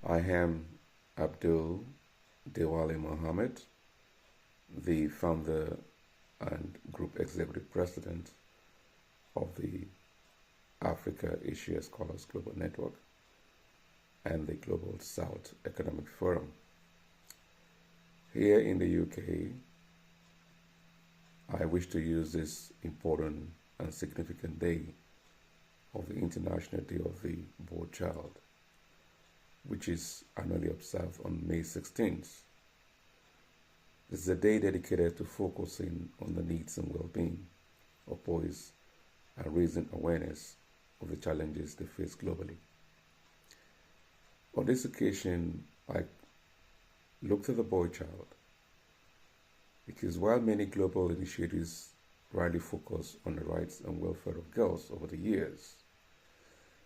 I am Abdul Dewale Mohammed, the founder and group executive president of the Africa Asia Scholars Global Network and the Global South Economic Forum. Here in the UK, I wish to use this important and significant day of the International Day of the Boy Child, which is annually observed on May 16th. This is a day dedicated to focusing on the needs and well-being of boys and raising awareness of the challenges they face globally. On this occasion, I looked at the boy child because while many global initiatives rightly focus on the rights and welfare of girls over the years,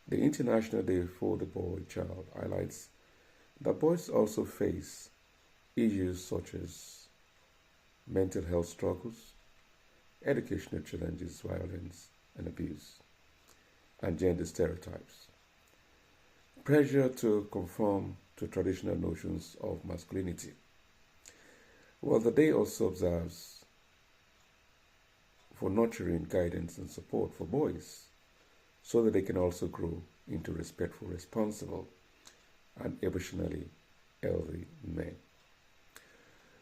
the International Day for the Boy Child highlights that boys also face issues such as mental health struggles, educational challenges, violence and abuse, and gender stereotypes, pressure to conform to traditional notions of masculinity. Well, the day also observes for nurturing guidance and support for boys so that they can also grow into respectful, responsible, and emotionally healthy men.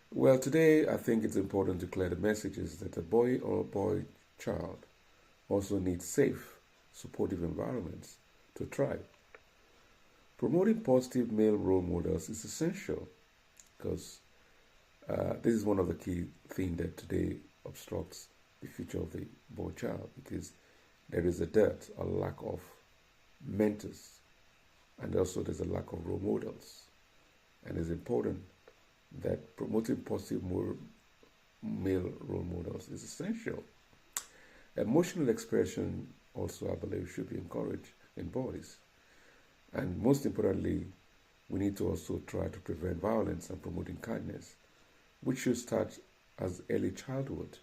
Well, today I think it's important to clear the messages that a boy or boy child also needs safe, supportive environments to thrive. Promoting positive male role models is essential because this is one of the key things that today obstructs the future of the boy child, because there is a dearth, a lack of mentors, and also there's a lack of role models. And it's important that promoting positive male role models is essential. Emotional expression also, I believe, should be encouraged in boys. And most importantly, we need to also try to prevent violence and promoting kindness, which should start as early childhood.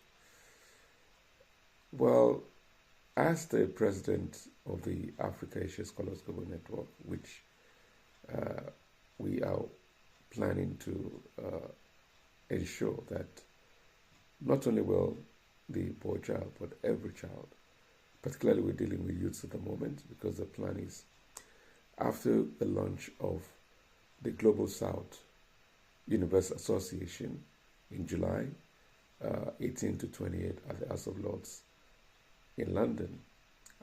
Well, as the president of the Africa Asia Scholars Global Network, which we are planning to ensure that not only will the boy child, but every child, particularly we're dealing with youths at the moment, because the plan is after the launch of the Global South University Association in July 18 to 28 at the House of Lords in London,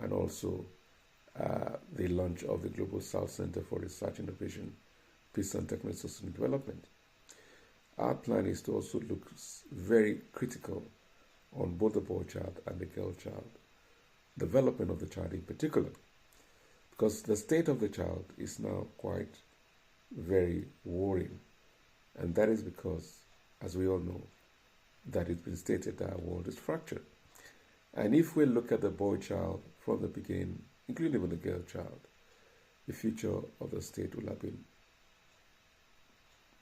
and also the launch of the Global South Center for Research, Innovation, Peace and Technical Sustainable Development. Our plan is to also look very critical on both the boy child and the girl child, development of the child in particular, because the state of the child is now quite very worrying, and that is because, as we all know, that it's been stated that our world is fractured. And if we look at the boy child from the beginning, including even the girl child, the future of the state will have been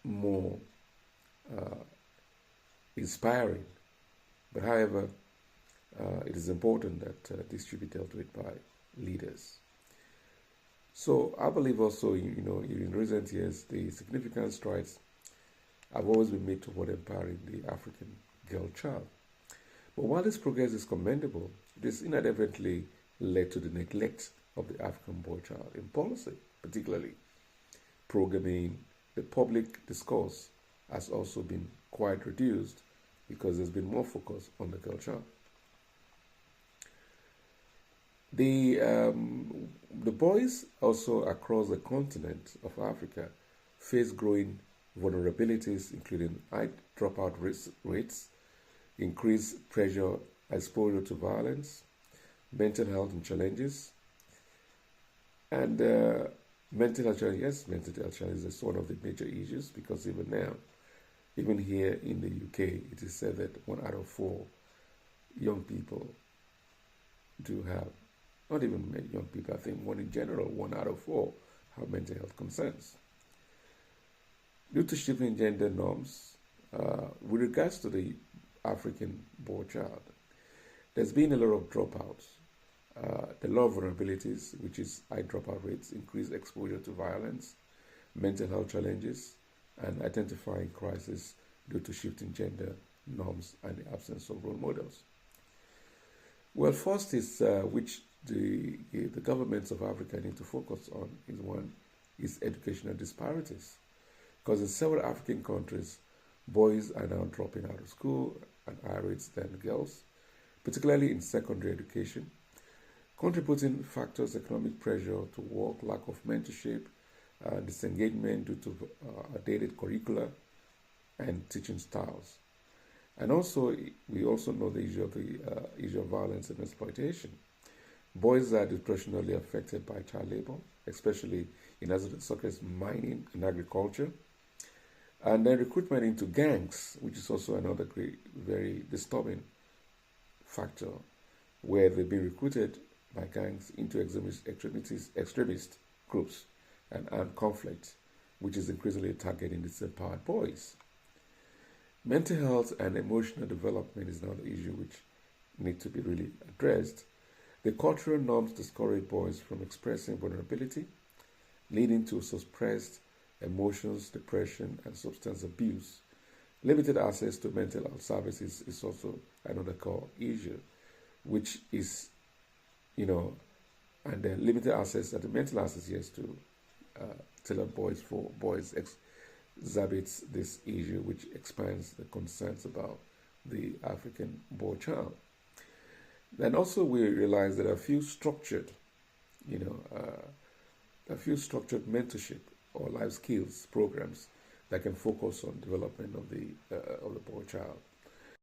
more inspiring. But however, it is important that this should be dealt with by leaders. So I believe also, in recent years, the significant strides have always been made toward empowering the African girl child. But while this progress is commendable, it has inadvertently led to the neglect of the African boy child in policy, particularly programming. The public discourse has also been quite reduced because there's been more focus on the girl child. The boys also across the continent of Africa face growing vulnerabilities, including high dropout rates, increased pressure, exposure to violence, mental health and challenges. And mental health challenges is one of the major issues, because even now, even here in the UK, it is said that 1 out of 4 young people do have, not even young people, I think one in general, 1 out of 4 have mental health concerns. Due to shifting gender norms, with regards to the African boy child, there's been a lot of dropouts. The law of vulnerabilities, which is high dropout rates, increased exposure to violence, mental health challenges, and identifying crises due to shifting gender norms and the absence of role models. Well, first is which the governments of Africa need to focus on is educational disparities. Because in several African countries, boys are now dropping out of school at higher rates than girls, particularly in secondary education. Contributing factors: economic pressure to work, lack of mentorship, disengagement due to outdated curricula and teaching styles. And also, we also know the issue of violence and exploitation. Boys are disproportionately affected by child labor, especially in areas such as mining and agriculture. And then recruitment into gangs, which is also another very disturbing factor, where they've been recruited by gangs into extremist groups and armed conflict, which is increasingly targeting disempowered boys. Mental health and emotional development is another issue which need to be really addressed. The cultural norms discourage boys from expressing vulnerability, leading to suppressed emotions, depression, and substance abuse. Limited access to mental health services is also another core issue, which is, and then limited access at the mental access, yes, to tailored boys exhibits this issue, which expands the concerns about the African boy child. Then also we realize that a few structured mentorship or life skills programs that can focus on development of the boy child.